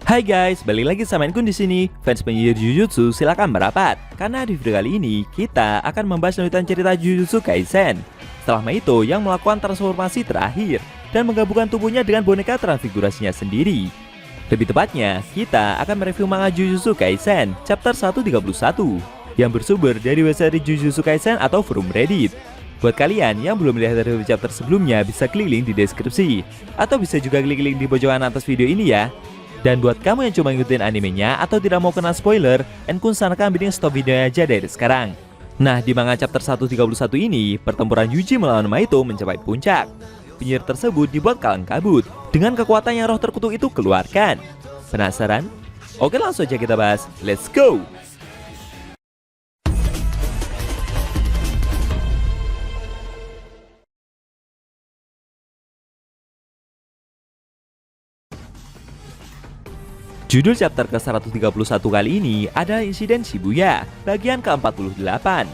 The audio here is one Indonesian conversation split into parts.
Hai guys, balik lagi sama Kun di sini. Fans penyihir Jujutsu silakan merapat, karena di video kali ini kita akan membahas lanjutan cerita Jujutsu Kaisen. Setelah Mahito yang melakukan transformasi terakhir dan menggabungkan tubuhnya dengan boneka transfigurasinya sendiri. Lebih tepatnya, kita akan mereview manga Jujutsu Kaisen chapter 131 yang bersumber dari website Jujutsu Kaisen atau forum Reddit. Buat kalian yang belum melihat review chapter sebelumnya, bisa klik link di deskripsi atau bisa juga klik link di pojokan atas video ini ya. Dan buat kamu yang cuma ngikutin animenya atau tidak mau kena spoiler, Kun sarankan mending stop videonya aja dari sekarang. Nah, di manga chapter 131 ini, pertempuran Yuji melawan Mahito mencapai puncak. Penyihir tersebut dibuat kalang kabut dengan kekuatan yang roh terkutuk itu keluarkan. Penasaran? Oke, langsung aja kita bahas. Let's go! Judul chapter ke-131 kali ini adalah insiden Shibuya, bagian ke-48.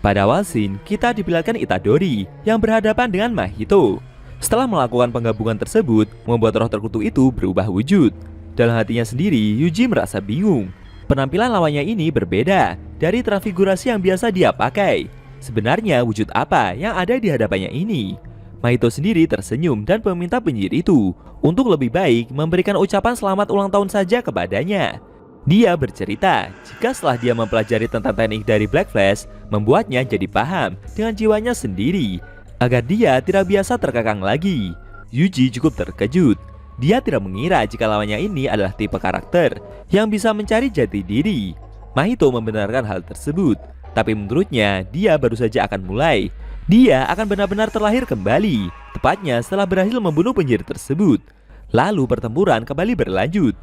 Pada awal scene, kita diperlihatkan Itadori yang berhadapan dengan Mahito. Setelah melakukan penggabungan tersebut, membuat roh terkutuk itu berubah wujud. Dalam hatinya sendiri, Yuji merasa bingung. Penampilan lawannya ini berbeda dari transfigurasi yang biasa dia pakai. Sebenarnya wujud apa yang ada di hadapannya ini? Mahito sendiri tersenyum dan meminta penyihir itu untuk lebih baik memberikan ucapan selamat ulang tahun saja kepadanya. Dia bercerita jika setelah dia mempelajari tentang teknik dari Black Flash, membuatnya jadi paham dengan jiwanya sendiri agar dia tidak biasa terkekang lagi. Yuji cukup terkejut. Dia tidak mengira jika lawannya ini adalah tipe karakter yang bisa mencari jati diri. Mahito membenarkan hal tersebut, tapi menurutnya dia baru saja akan mulai. Dia akan benar-benar terlahir kembali, tepatnya setelah berhasil membunuh penyihir tersebut. Lalu pertempuran kembali berlanjut.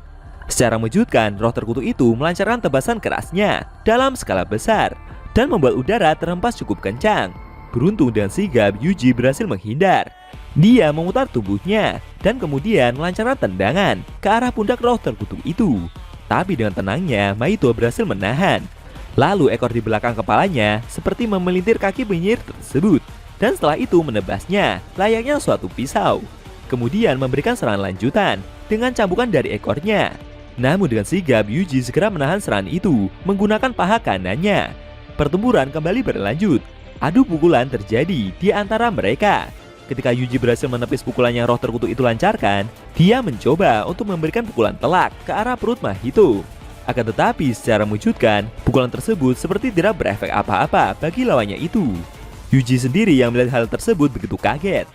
Secara mengejutkan, roh terkutuk itu melancarkan tebasan kerasnya dalam skala besar dan membuat udara terhempas cukup kencang. Beruntung dengan sigap, Yuji berhasil menghindar. Dia memutar tubuhnya dan kemudian melancarkan tendangan ke arah pundak roh terkutuk itu. Tapi dengan tenangnya, Mahito berhasil menahan. Lalu ekor di belakang kepalanya seperti memelintir kaki penyihir tersebut, dan setelah itu menebasnya layaknya suatu pisau. Kemudian memberikan serangan lanjutan dengan cambukan dari ekornya. Namun dengan sigap, Yuji segera menahan serangan itu menggunakan paha kanannya. Pertempuran kembali berlanjut. Adu pukulan terjadi di antara mereka. Ketika Yuji berhasil menepis pukulan yang roh terkutuk itu lancarkan, dia mencoba untuk memberikan pukulan telak ke arah perut Mahito. Akan tetapi secara mengejutkan, pukulan tersebut seperti tidak berefek apa-apa bagi lawannya itu. Yuji sendiri yang melihat hal tersebut begitu kaget.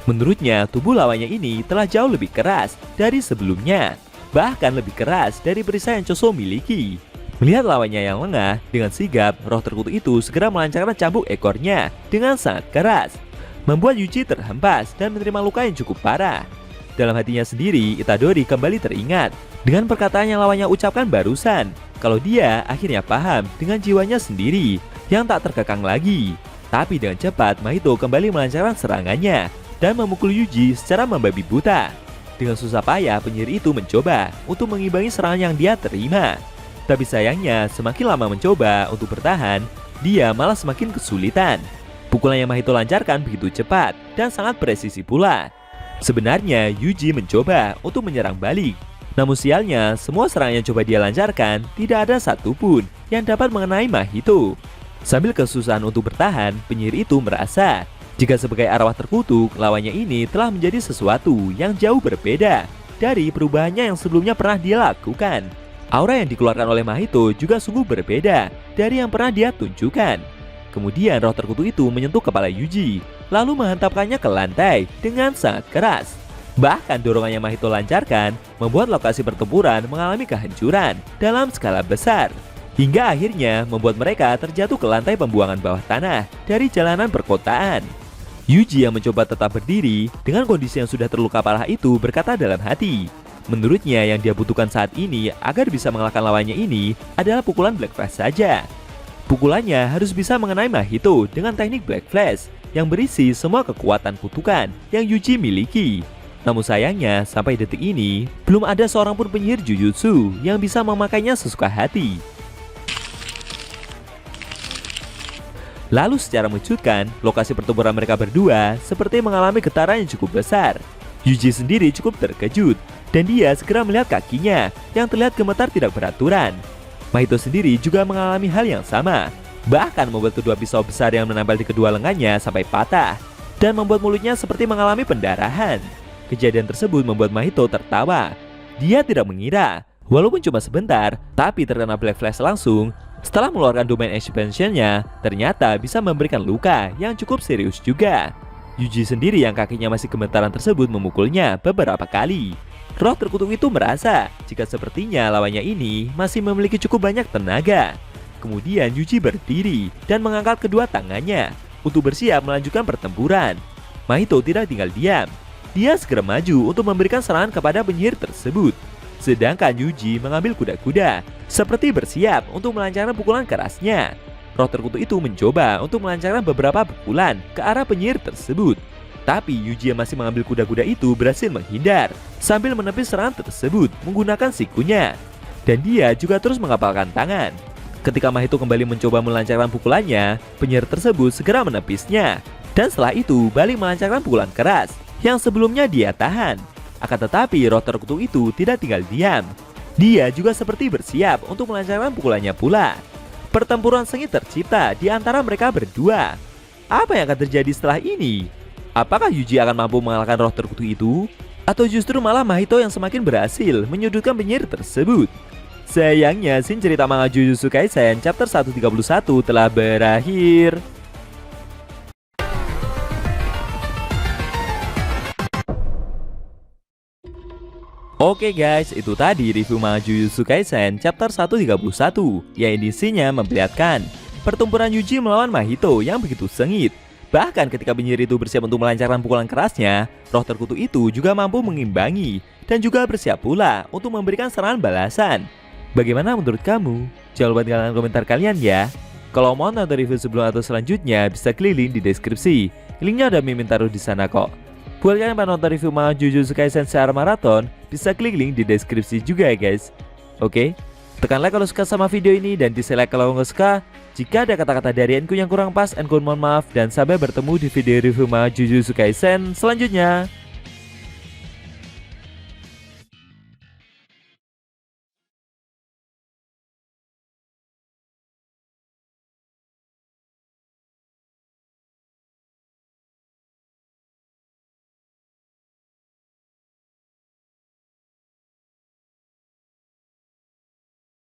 Menurutnya, tubuh lawannya ini telah jauh lebih keras dari sebelumnya. Bahkan lebih keras dari perisai yang Choso miliki. Melihat lawannya yang lengah, dengan sigap, roh terkutuk itu segera melancarkan cambuk ekornya dengan sangat keras. Membuat Yuji terhempas dan menerima luka yang cukup parah. Dalam hatinya sendiri, Itadori kembali teringat dengan perkataan yang lawannya ucapkan barusan, kalau dia akhirnya paham dengan jiwanya sendiri yang tak terkekang lagi. Tapi dengan cepat, Mahito kembali melancarkan serangannya dan memukul Yuji secara membabi buta. Dengan susah payah, penyihir itu mencoba untuk mengimbangi serangan yang dia terima. Tapi sayangnya, semakin lama mencoba untuk bertahan, dia malah semakin kesulitan. Pukulan yang Mahito lancarkan begitu cepat dan sangat presisi pula. Sebenarnya Yuji mencoba untuk menyerang balik. Namun sialnya, semua serangan yang coba dia lancarkan tidak ada satupun yang dapat mengenai Mahito. Sambil kesusahan untuk bertahan, penyihir itu merasa jika sebagai arwah terkutuk, lawannya ini telah menjadi sesuatu yang jauh berbeda dari perubahannya yang sebelumnya pernah dia lakukan. Aura yang dikeluarkan oleh Mahito juga sungguh berbeda dari yang pernah dia tunjukkan. Kemudian roh terkutuk itu menyentuh kepala Yuji, lalu menghantamkannya ke lantai dengan sangat keras. Bahkan dorongan yang Mahito lancarkan membuat lokasi pertempuran mengalami kehancuran dalam skala besar. Hingga akhirnya membuat mereka terjatuh ke lantai pembuangan bawah tanah dari jalanan perkotaan. Yuji yang mencoba tetap berdiri dengan kondisi yang sudah terluka parah itu berkata dalam hati. Menurutnya yang dia butuhkan saat ini agar bisa mengalahkan lawannya ini adalah pukulan Black Flash saja. Pukulannya harus bisa mengenai Mahito dengan teknik Black Flash yang berisi semua kekuatan kutukan yang Yuji miliki. Namun sayangnya, sampai detik ini, belum ada seorang pun penyihir Jujutsu yang bisa memakainya sesuka hati. Lalu secara mengejutkan, lokasi pertempuran mereka berdua seperti mengalami getaran yang cukup besar. Yuji sendiri cukup terkejut, dan dia segera melihat kakinya yang terlihat gemetar tidak beraturan. Mahito sendiri juga mengalami hal yang sama, bahkan membuat kedua pisau besar yang menempel di kedua lengannya sampai patah, dan membuat mulutnya seperti mengalami pendarahan. Kejadian tersebut membuat Mahito tertawa. Dia tidak mengira, walaupun cuma sebentar, tapi terkena Black Flash langsung. Setelah mengeluarkan domain expansion-nya, ternyata bisa memberikan luka yang cukup serius juga. Yuji sendiri yang kakinya masih gemetaran tersebut memukulnya beberapa kali. Roh terkutuk itu merasa jika sepertinya lawannya ini masih memiliki cukup banyak tenaga. Kemudian Yuji berdiri dan mengangkat kedua tangannya untuk bersiap melanjutkan pertempuran. Mahito tidak tinggal diam. Dia segera maju untuk memberikan serangan kepada penyihir tersebut. Sedangkan Yuji mengambil kuda-kuda seperti bersiap untuk melancarkan pukulan kerasnya. Roh terkutuk itu mencoba untuk melancarkan beberapa pukulan ke arah penyihir tersebut. Tapi Yuji yang masih mengambil kuda-kuda itu berhasil menghindar sambil menepis serangan tersebut menggunakan sikunya. Dan dia juga terus mengapalkan tangan. Ketika Mahito kembali mencoba melancarkan pukulannya, penyihir tersebut segera menepisnya. Dan setelah itu balik melancarkan pukulan keras yang sebelumnya dia tahan. Akan tetapi roh terkutuk itu tidak tinggal diam. Dia juga seperti bersiap untuk melancarkan pukulannya pula. Pertempuran sengit tercipta di antara mereka berdua. Apa yang akan terjadi setelah ini? Apakah Yuji akan mampu mengalahkan roh terkutuk itu? Atau justru malah Mahito yang semakin berhasil menyudutkan penyihir tersebut? Sayangnya scene cerita manga Jujutsu Kaisen chapter 131 telah berakhir. Oke guys, itu tadi review manga Jujutsu Kaisen chapter 131 yang edisinya memperlihatkan pertempuran Yuji melawan Mahito yang begitu sengit. Bahkan ketika penyihir itu bersiap untuk melancarkan pukulan kerasnya, roh terkutuk itu juga mampu mengimbangi dan juga bersiap pula untuk memberikan serangan balasan. Bagaimana menurut kamu? Jangan lupa tinggalkan komentar kalian ya. Kalau mau nonton review sebelum atau selanjutnya bisa klik link di deskripsi. Linknya udah mimin taruh di sana kok. Buat kalian yang nonton review manga Jujutsu Kaisen secara maraton, bisa klik link di deskripsi juga ya guys. Oke, tekan like kalau suka sama video ini dan dislike kalau nggak suka. Jika ada kata-kata dari Enku yang kurang pas, Enku mohon maaf dan sampai bertemu di video review manga Jujutsu Kaisen selanjutnya.